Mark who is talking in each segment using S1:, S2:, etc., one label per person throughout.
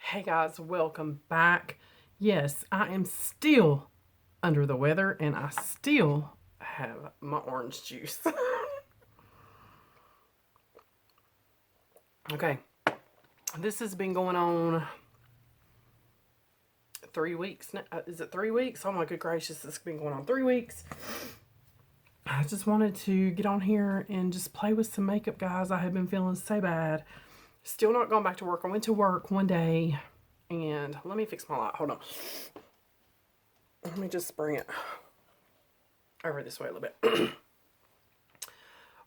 S1: Hey guys, welcome back. Yes, I am still under the weather and I still have my orange juice. Okay, this has been going on 3 weeks now. Is it 3 weeks? Oh my good gracious, this has been going on 3 weeks. I just wanted to get on here and just play with some makeup, guys. I have been feeling so bad. Still not going back to work. I went to work one day and let me fix my light. Hold on. Let me just bring it over this way a little bit.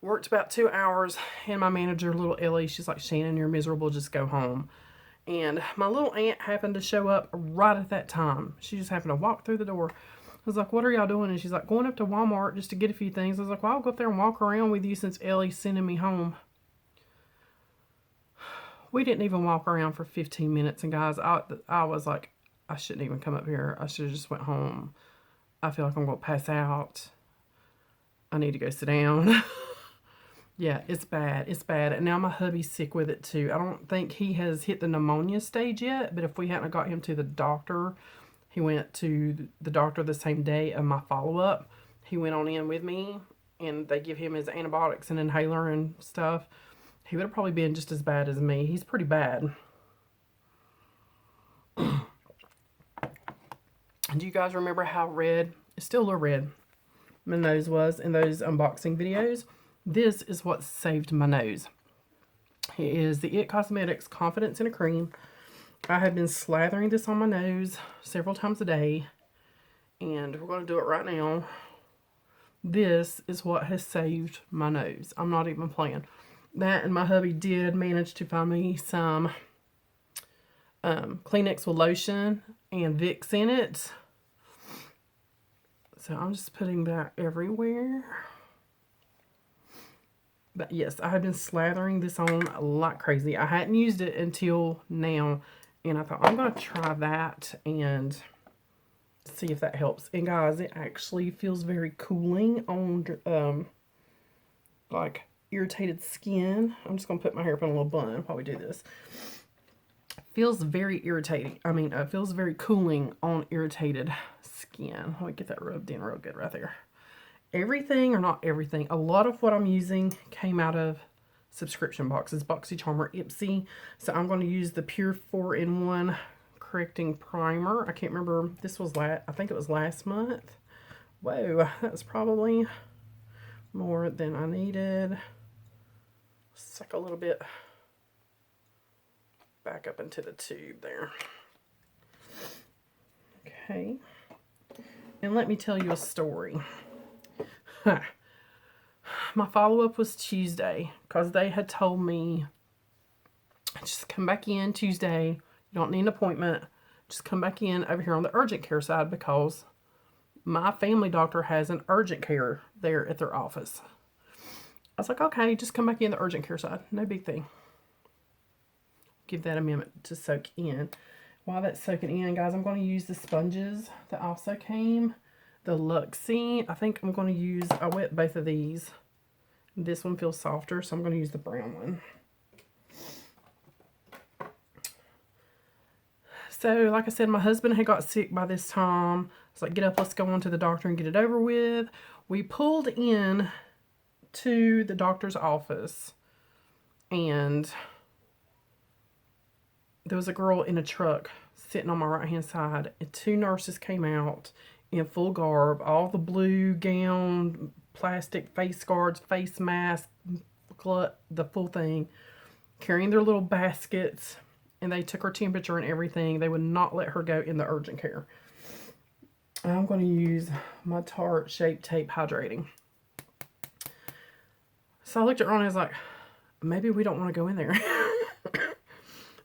S1: Worked about 2 hours, and my manager, little Ellie, she's like, Shannon, you're miserable, just go home. And my little aunt happened to show up right at that time. She just happened to walk through the door. I was like, what are y'all doing? And she's like, going up to Walmart just to get a few things. I was like, well, I'll go up there and walk around with you since Ellie's sending me home. We didn't even walk around for 15 minutes. And guys, I was like, I shouldn't even come up here. I should have just went home. I feel like I'm going to pass out. I need to go sit down. Yeah, it's bad. It's bad. And now my hubby's sick with it too. I don't think he has hit the pneumonia stage yet, but if we hadn't got him to the doctor, he went to the doctor the same day of my follow-up. He went on in with me, and they give him his antibiotics and inhaler and stuff. He would have probably been just as bad as me. He's pretty bad. Do you guys remember how red, it's still a little red, my nose was in those unboxing videos? This is what saved my nose. It is the It Cosmetics Confidence in a Cream. I have been slathering this on my nose several times a day, and we're going to do it right now. This is what has saved my nose. I'm not even playing. That, and my hubby did manage to find me some Kleenex with lotion and Vicks in it. So I'm just putting that everywhere. But yes, I have been slathering this on like crazy. I hadn't used it until now, and I thought I'm going to try that and see if that helps. And guys, it actually feels very cooling on like irritated skin. I'm just going to put my hair up in a little bun while we do this. Feels very irritating. I mean, it feels very cooling on irritated skin. Let me get that rubbed in real good right there. Everything, or not everything, a lot of what I'm using came out of subscription boxes, Boxycharm or Ipsy. So I'm going to use the Pure 4-in-1 Correcting Primer. I can't remember, this was I think it was last month. Whoa, that was probably more than I needed. Suck a little bit back up into the tube there. Okay. And let me tell you a story. My follow-up was Tuesday because they had told me just come back in Tuesday. You don't need an appointment. Just come back in over here on the urgent care side because my family doctor has an urgent care there at their office. I was like, okay, just come back in the urgent care side. No big thing. Give that a minute to soak in. While that's soaking in, guys, I'm going to use the sponges that also came. The Luxie, I think I'm going to use, I wet both of these. This one feels softer, so I'm going to use the brown one. So, like I said, my husband had got sick by this time. I was like, get up, let's go on to the doctor and get it over with. We pulled in to the doctor's office, and there was a girl in a truck sitting on my right-hand side, and two nurses came out in full garb, all the blue gown, plastic face guards, face mask, the full thing, carrying their little baskets, and they took her temperature and everything. They would not let her go in the urgent care. I'm going to use my Tarte Shape Tape Hydrating. So I looked at Ron and I was like, maybe we don't want to go in there.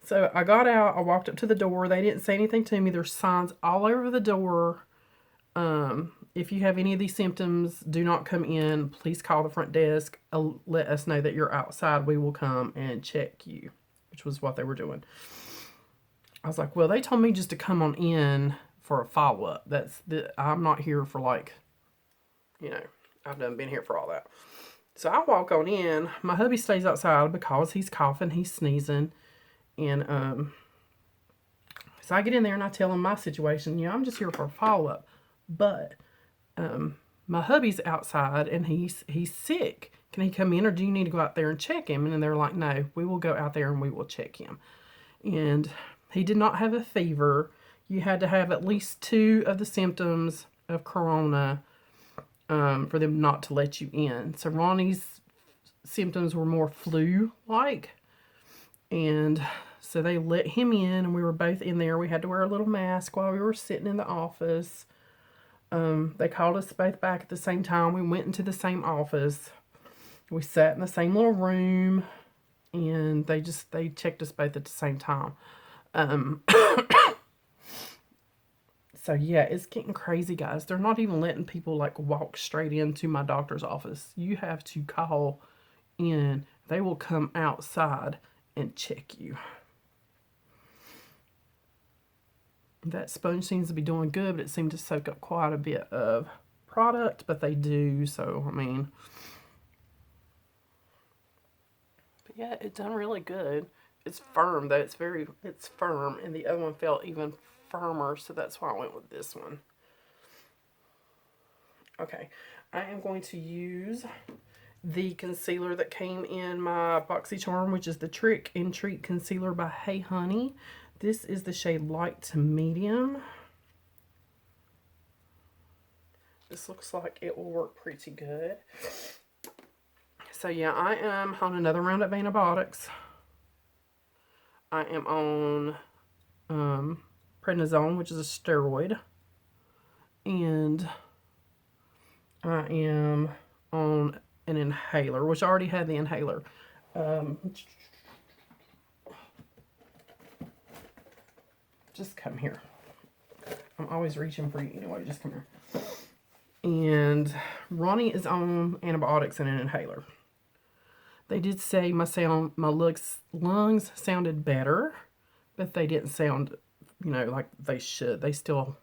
S1: So I got out, I walked up to the door. They didn't say anything to me. There's signs all over the door. If you have any of these symptoms, do not come in. Please call the front desk. Let us know that you're outside. We will come and check you, which was what they were doing. I was like, well, they told me just to come on in for a follow-up. I'm not here for like, I've done been here for all that. So I walk on in. My hubby stays outside because he's coughing, he's sneezing, and So I get in there and I tell him my situation. You know, I'm just here for a follow-up. But my hubby's outside and he's sick. Can he come in or do you need to go out there and check him? And then they're like, no, we will go out there and we will check him. And he did not have a fever. You had to have at least 2 of the symptoms of corona for them not to let you in. So Ronnie's symptoms were more flu-like. And so they let him in and we were both in there. We had to wear a little mask while we were sitting in the office. They called us both back at the same time. We went into the same office. We sat in the same little room, and they checked us both at the same time. So yeah, it's getting crazy, guys. They're not even letting people like walk straight into my doctor's office. You have to call in. They will come outside and check you. That sponge seems to be doing good, but it seemed to soak up quite a bit of product, but they do, so, I mean. But yeah, it's done really good. It's firm, though. It's firm, and the other one felt even firmer, so that's why I went with this one. Okay, I am going to use the concealer that came in my Boxycharm, which is the Trick and Treat Concealer by Hey Honey. This is the shade Light to Medium. This looks like it will work pretty good. So yeah, I am on another round of antibiotics. I am on prednisone, which is a steroid. And I am on an inhaler, which I already had the inhaler. Just come here. I'm always reaching for you anyway. Just come here. And Ronnie is on antibiotics and an inhaler. They did say my lungs sounded better, but they didn't sound, you know, like they should. They still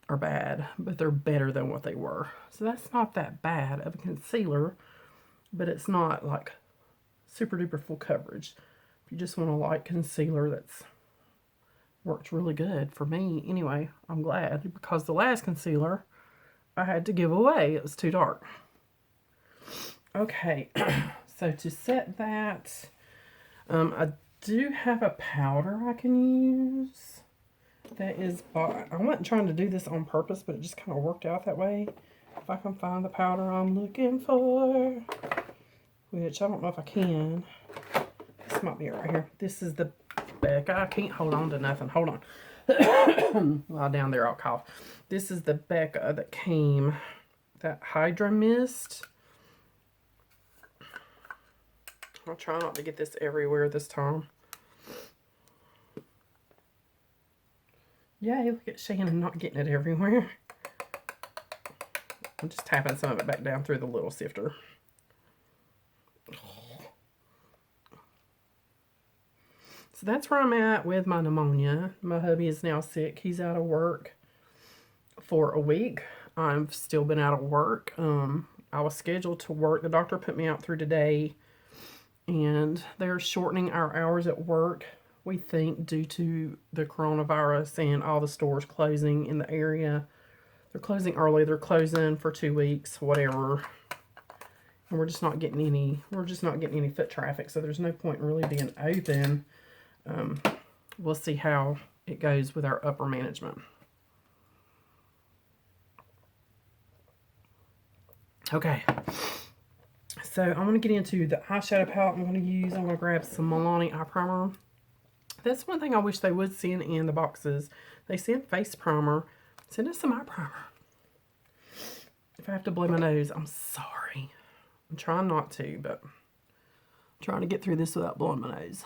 S1: are bad, but they're better than what they were. So that's not that bad of a concealer, but it's not like super duper full coverage. If you just want a light concealer that's worked really good for me. Anyway, I'm glad because the last concealer I had to give away. It was too dark. Okay, so to set that, I do have a powder I can use. That is, I wasn't trying to do this on purpose, but it just kind of worked out that way. If I can find the powder I'm looking for, which I don't know if I can. This might be it right here. This is the Becca. I can't hold on to nothing. Hold on. While down there, I'll cough. This is the Becca that came, that Hydra Mist. I'll try not to get this everywhere this time. Yay, look at Shannon not getting it everywhere. I'm just tapping some of it back down through the little sifter. So that's where I'm at with my pneumonia. My hubby is now sick. He's out of work for a week. I've still been out of work. I was scheduled to work. The doctor put me out through today, and they're shortening our hours at work, we think, due to the coronavirus and all the stores closing in the area. They're closing early. They're closing for 2 weeks, whatever. And we're just not getting any foot traffic, so there's no point in really being open. We'll see how it goes with our upper management. Okay, so I'm going to get into the eyeshadow palette I'm going to use. I'm going to grab some Milani eye primer. That's one thing I wish they would send in the boxes. They sent face primer. Send us some eye primer. If I have to blow my nose, I'm sorry. I'm trying not to, but I'm trying to get through this without blowing my nose.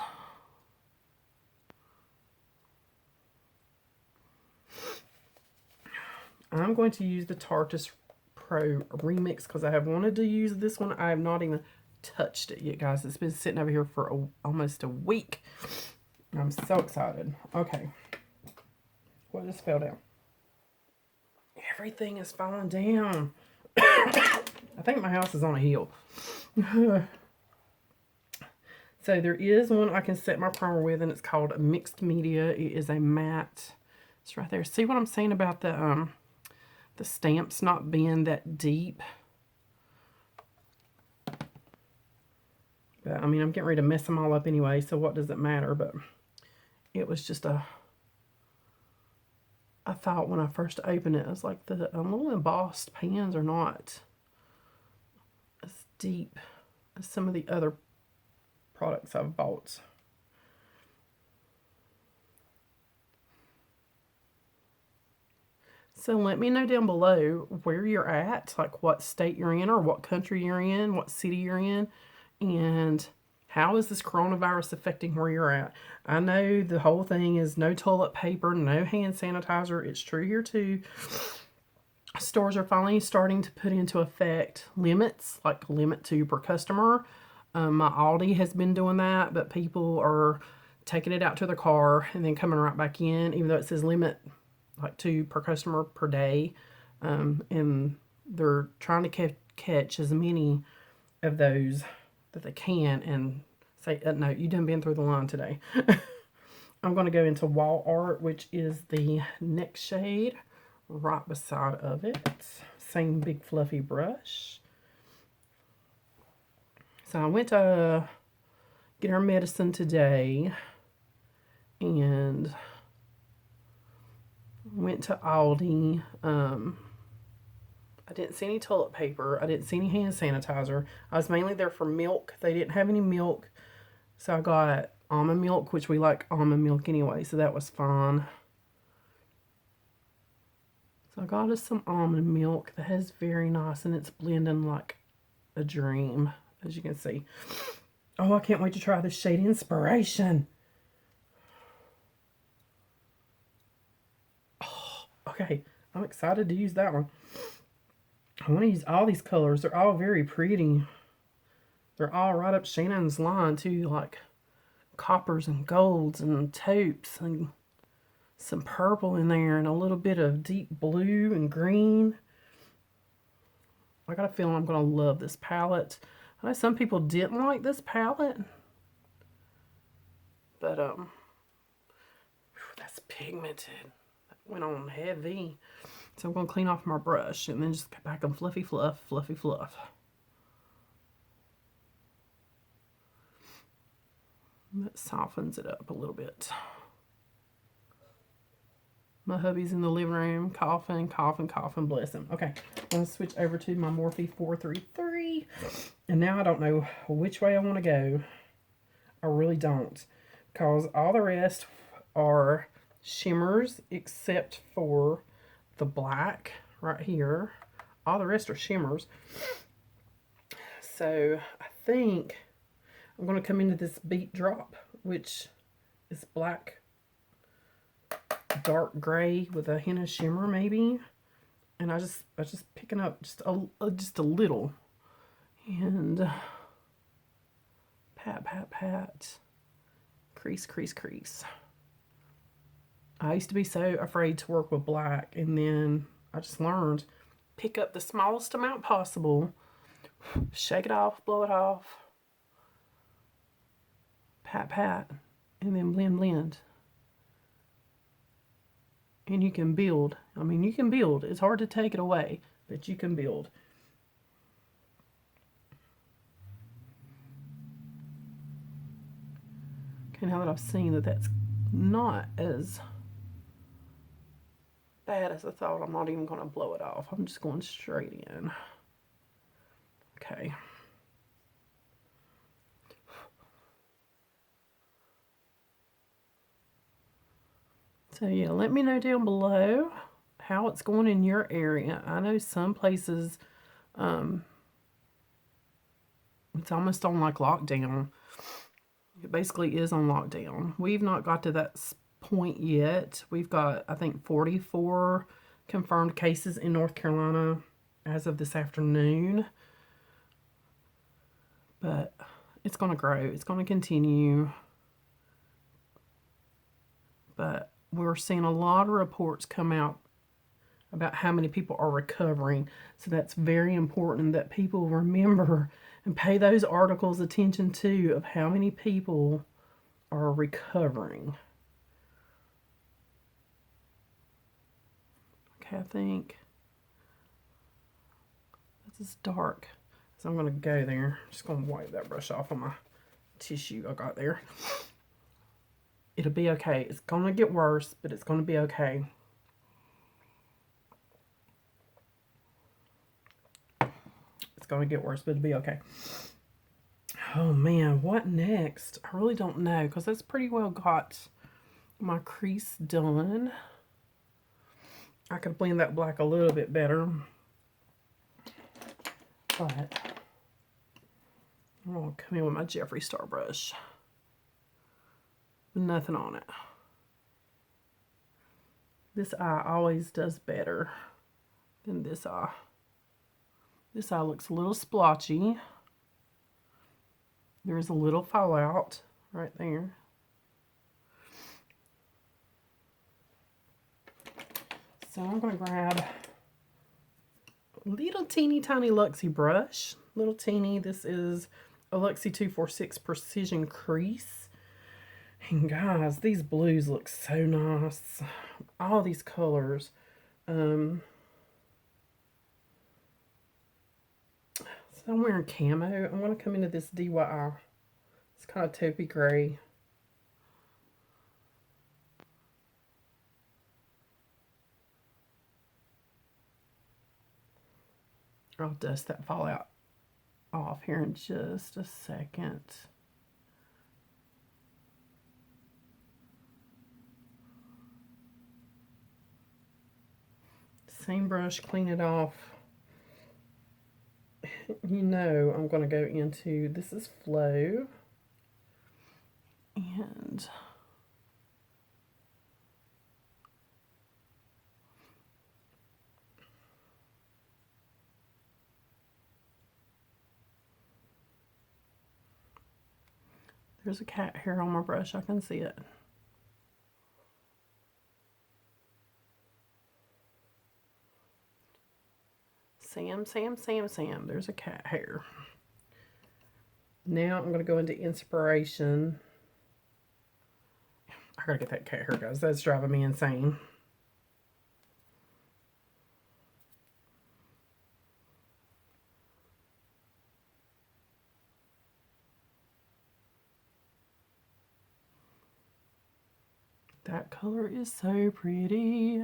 S1: I'm going to use the Tarte's Pro Remix because I have wanted to use this one. I have not even touched it yet, guys. It's been sitting over here for almost a week. I'm so excited. Okay. What just fell down? Everything is falling down. I think my house is on a hill. So there is one I can set my primer with, and it's called Mixed Media. It is a matte. It's right there. See what I'm saying about the stamps not being that deep? But, I mean, I'm getting ready to mess them all up anyway, so what does it matter? But it was just I thought when I first opened it, I was like, the little embossed pans are not as deep as some of the other products I've bought. So let me know down below where you're at, like what state you're in or what country you're in, what city you're in, and how is this coronavirus affecting where you're at. I know the whole thing is no toilet paper, no hand sanitizer. It's true here too. Stores are finally starting to put into effect limits, like limit 2 per customer. My Aldi has been doing that, but people are taking it out to their car and then coming right back in, even though it says limit like 2 per customer per day. And they're trying to catch as many of those that they can and say, no, you done been through the line today. I'm going to go into Wall Art, which is the next shade right beside of it. Same big fluffy brush. So I went to get our medicine today and went to Aldi. I didn't see any toilet paper. I didn't see any hand sanitizer. I was mainly there for milk. They didn't have any milk. So I got almond milk, which we like almond milk anyway, so that was fine. So I got us some almond milk that is very nice, and it's blending like a dream, as you can see. Oh, I can't wait to try this shade Inspiration. Oh, okay, I'm excited to use that one. I want to use all these colors. They're all very pretty. They're all right up Shannon's line, too, like coppers and golds and taupes and some purple in there and a little bit of deep blue and green. I got a feeling I'm going to love this palette. I know some people didn't like this palette, but that's pigmented. That went on heavy. So I'm going to clean off my brush and then just get back on fluffy fluff, fluffy fluff. That softens it up a little bit. My hubby's in the living room, coughing, coughing, coughing, bless him. Okay, I'm going to switch over to my Morphe 433. And now I don't know which way I want to go. I really don't. Because all the rest are shimmers except for the black right here. All the rest are shimmers. So I think I'm going to come into this Beat Drop, which is black, dark gray with a hint of shimmer maybe. And I was just picking up just a little. And pat, pat, pat. Crease, crease, crease. I used to be so afraid to work with black, and then I just learned, pick up the smallest amount possible, shake it off, blow it off, pat, pat, and then blend, blend. And you can build. I mean, you can build. It's hard to take it away, but you can build. Okay, now that I've seen that that's not as bad as I thought, I'm not even going to blow it off. I'm just going straight in. Okay. So yeah, let me know down below how it's going in your area. I know some places, it's almost on like lockdown. It basically is on lockdown. We've not got to that point yet. We've got, I think, 44 confirmed cases in North Carolina as of this afternoon. But it's going to grow. It's going to continue. But we're seeing a lot of reports come out about how many people are recovering. So that's very important that people remember And pay those articles attention too of how many people are recovering. Okay, I think this is dark. So I'm going to go there. I'm just going to wipe that brush off on my tissue I got there. It'll be okay. It's going to get worse, but it's going to be okay. It's going to get worse, but it'll be okay. Oh man, what next? I really don't know, because that's pretty well got my crease done. I could blend that black a little bit better, but I'm going to come in with my Jeffree Star brush. Nothing on it. This eye always does better than this eye. This eye looks a little splotchy. There's a little fallout right there. So I'm going to grab a little teeny tiny Luxie brush. Little teeny. This is a Luxie 246 Precision Crease. And guys, these blues look so nice. All these colors. So I'm wearing camo. I'm going to come into this DIY. It's kind of taupey gray. I'll dust that fallout off here in just a second. Same brush, clean it off. You know I'm going to go into, this is Flow. And there's a cat hair on my brush. I can see it. Sam, Sam, Sam, Sam. There's a cat hair. Now I'm going to go into Inspiration. I gotta get that cat hair, guys. That's driving me insane. That color is so pretty.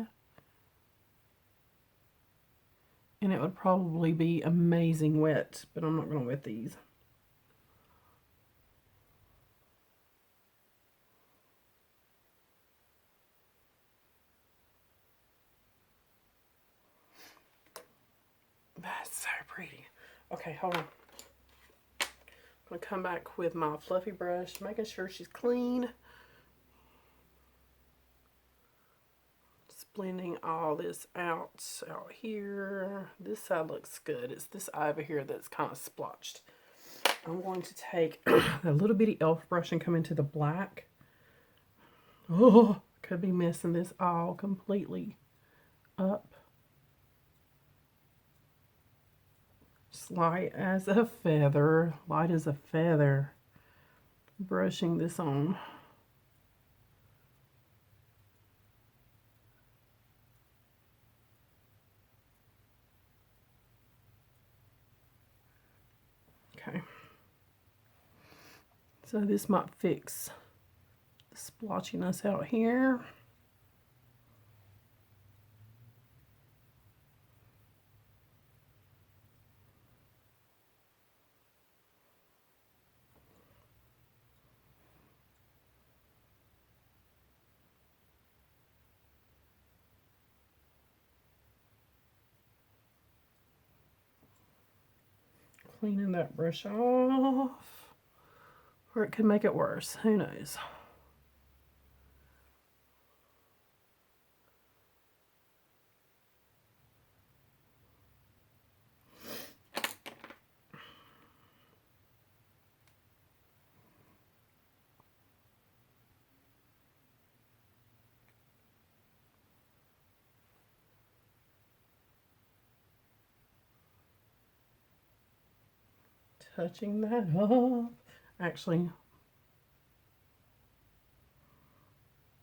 S1: And it would probably be amazing wet, but I'm not going to wet these. That's so pretty. Okay, hold on. I'm going to come back with my fluffy brush, making sure she's clean. Just blending all this out here. This side looks good. It's this eye over here that's kind of splotched. I'm going to take a little bitty elf brush and come into the black. Oh, could be messing this all completely up. Just light as a feather. Light as a feather. Brushing this on. Okay. So this might fix the splotchiness out here. Cleaning that brush off. Or it could make it worse. Who knows? touching that up. Actually,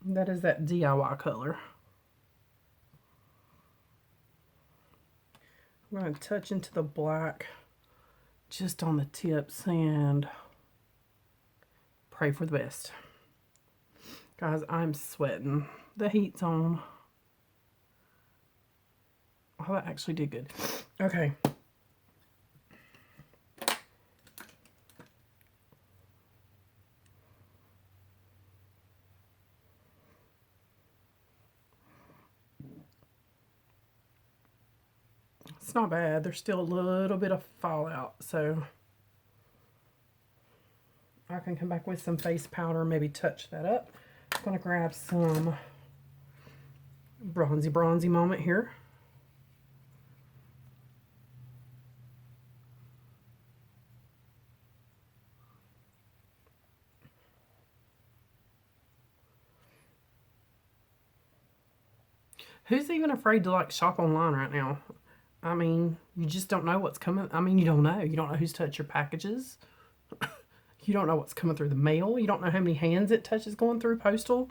S1: that is that DIY color. I'm going to touch into the black just on the tips and pray for the best. Guys, I'm sweating. The heat's on. Oh, that actually did good. Okay. It's not bad. There's still a little bit of fallout, so I can come back with some face powder, maybe touch that up. I'm going to grab some bronzy moment here. Who's even afraid to like shop online right now? I mean, you just don't know what's coming. I mean, you don't know. You don't know who's touched your packages. You don't know what's coming through the mail. You don't know how many hands it touches going through postal.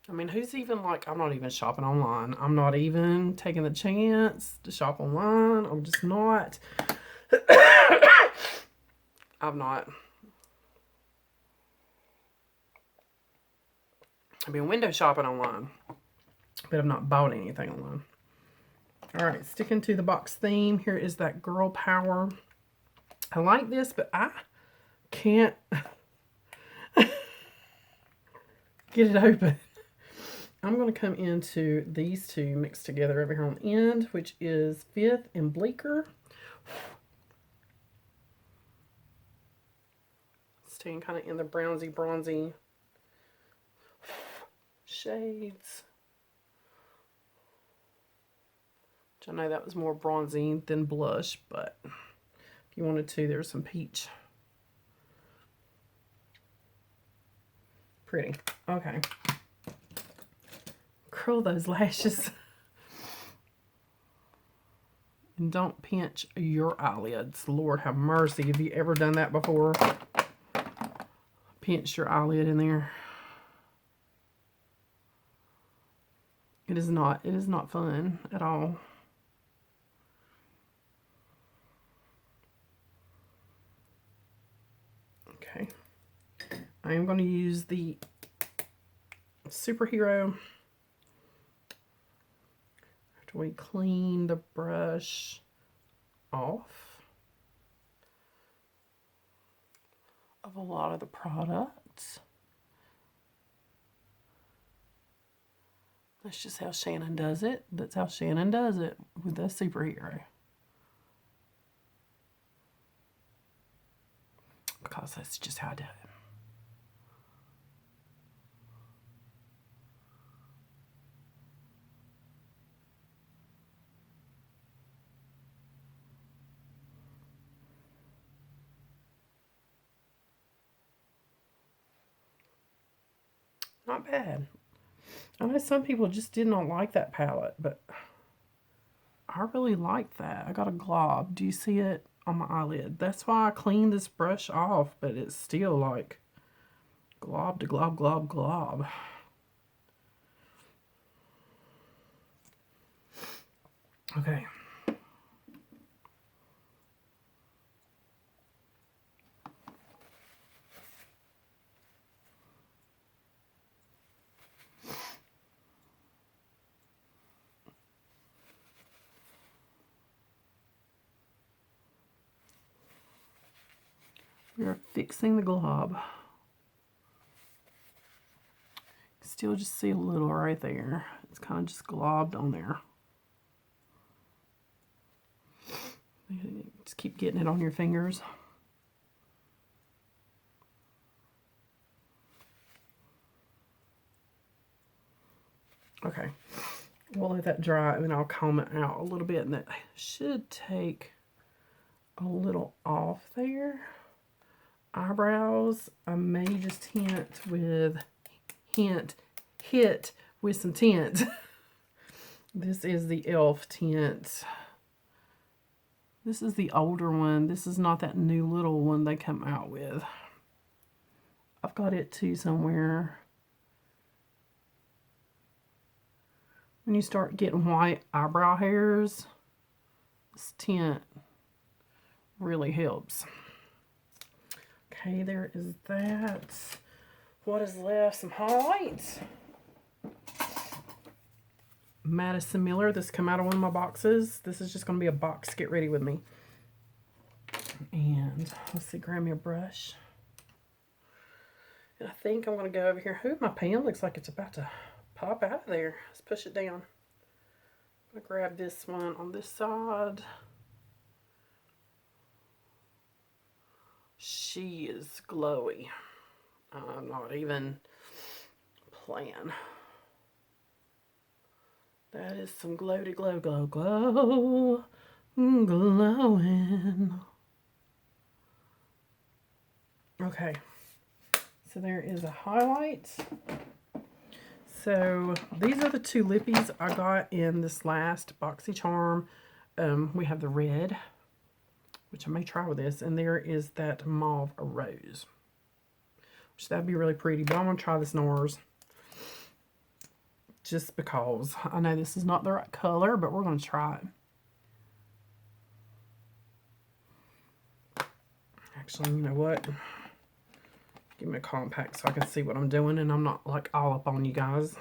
S1: I mean, who's even like, I'm not even shopping online. I'm not even taking the chance to shop online. I'm just not. I've not. I've been window shopping online, but I've not bought anything online. All right, sticking to the box theme, here is that Girl Power. I like this, but I can't get it open. I'm going to come into these two mixed together over here on the end, which is Fifth and Bleaker. Staying kind of in the bronzy shades. Which I know that was more bronzy than blush, but if you wanted to, there's some peach. Pretty. Okay. Curl those lashes. And don't pinch your eyelids. Lord have mercy. Have you ever done that before? Pinch your eyelid in there. It is not fun at all. Okay. I am going to use the Superhero. After we clean the brush off of a lot of the products. That's just how Shannon does it. That's how Shannon does it with the Superhero. Because that's just how I do it. Not bad. I know some people just did not like that palette, but I really like that. I got a glob. Do you see it on my eyelid? That's why I cleaned this brush off, but it's still like glob to glob, glob, glob. Okay. We're fixing the glob. Still just see a little right there. It's kind of just globbed on there. Just keep getting it on your fingers. Okay, we'll let that dry and then I'll comb it out a little bit, and that should take a little off there. Eyebrows, I may just hit with some tint. This is the e.l.f. tint. This is the older one. This is not that new little one they come out with. I've got it too somewhere. When you start getting white eyebrow hairs, this tint really helps. Okay, there is that. What is left? Some highlights. Madison Miller. This come out of one of my boxes. This is just going to be a box. Get ready with me. And let's see, grab me a brush. And I think I'm going to go over here. Ooh, my pan looks like it's about to pop out of there. Let's push it down. I'm going to grab this one on this side. She is glowy. I'm not even playing. That is some glowy glow, glow, glow. Glowing. Okay. So there is a highlight. So these are the two lippies I got in this last Boxycharm. We have the red, which I may try with this, and there is that mauve rose, which that'd be really pretty, but I'm going to try this NARS just because I know this is not the right color, but we're going to try it. Actually, you know what? Give me a compact so I can see what I'm doing and I'm not like all up on you guys.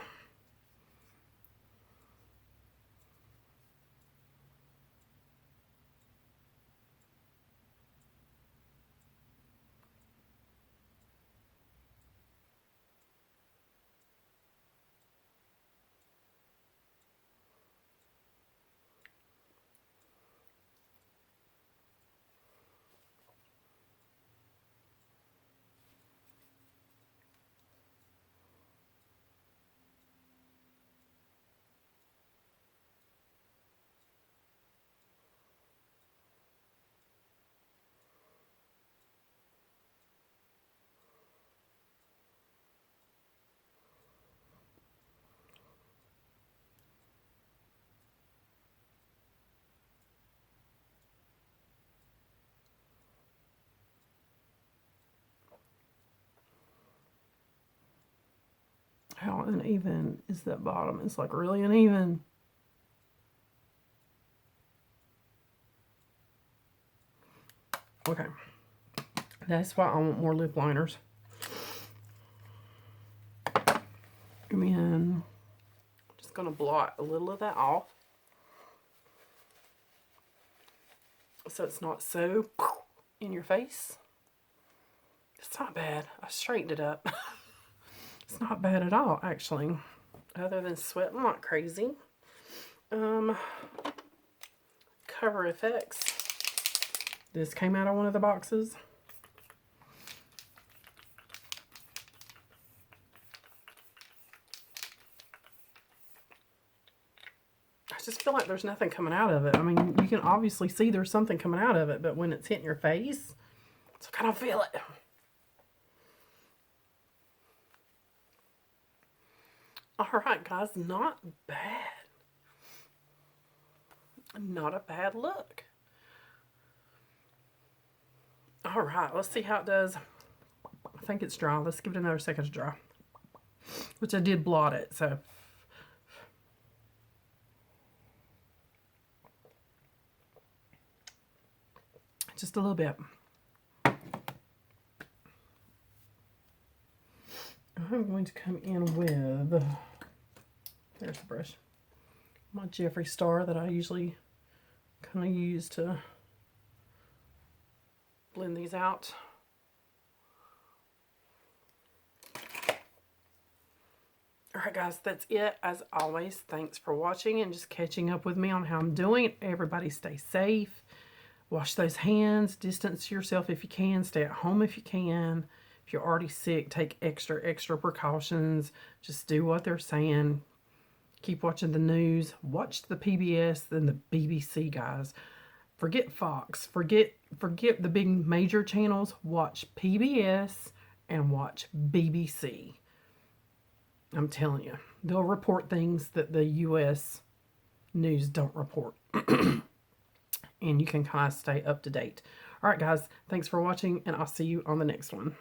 S1: How uneven is that bottom? It's like really uneven. Okay. That's why I want more lip liners. And I'm just going to blot a little of that off, so it's not so in your face. It's not bad. I straightened it up. It's not bad at all, actually, other than sweating like crazy. Cover Effects. This came out of one of the boxes. I just feel like there's nothing coming out of it. I mean, you can obviously see there's something coming out of it, but when it's hitting your face, it's kind of feel it. Alright guys, not bad. Not a bad look. Alright, let's see how it does. I think it's dry. Let's give it another second to dry. Which I did blot it, so. Just a little bit. I'm going to come in with, there's the brush, my Jeffree Star that I usually kind of use to blend these out. Alright guys, that's it. As always, thanks for watching and just catching up with me on how I'm doing. Everybody stay safe. Wash those hands. Distance yourself if you can. Stay at home if you can. If you're already sick, take extra precautions. Just do what they're saying. Keep watching the news. Watch the PBS and the BBC, guys. Forget Fox. Forget the big major channels. Watch PBS and watch BBC. I'm telling you, they'll report things that the U.S. news don't report. and you can kind of stay up to date. All right, guys, thanks for watching, and I'll see you on the next one.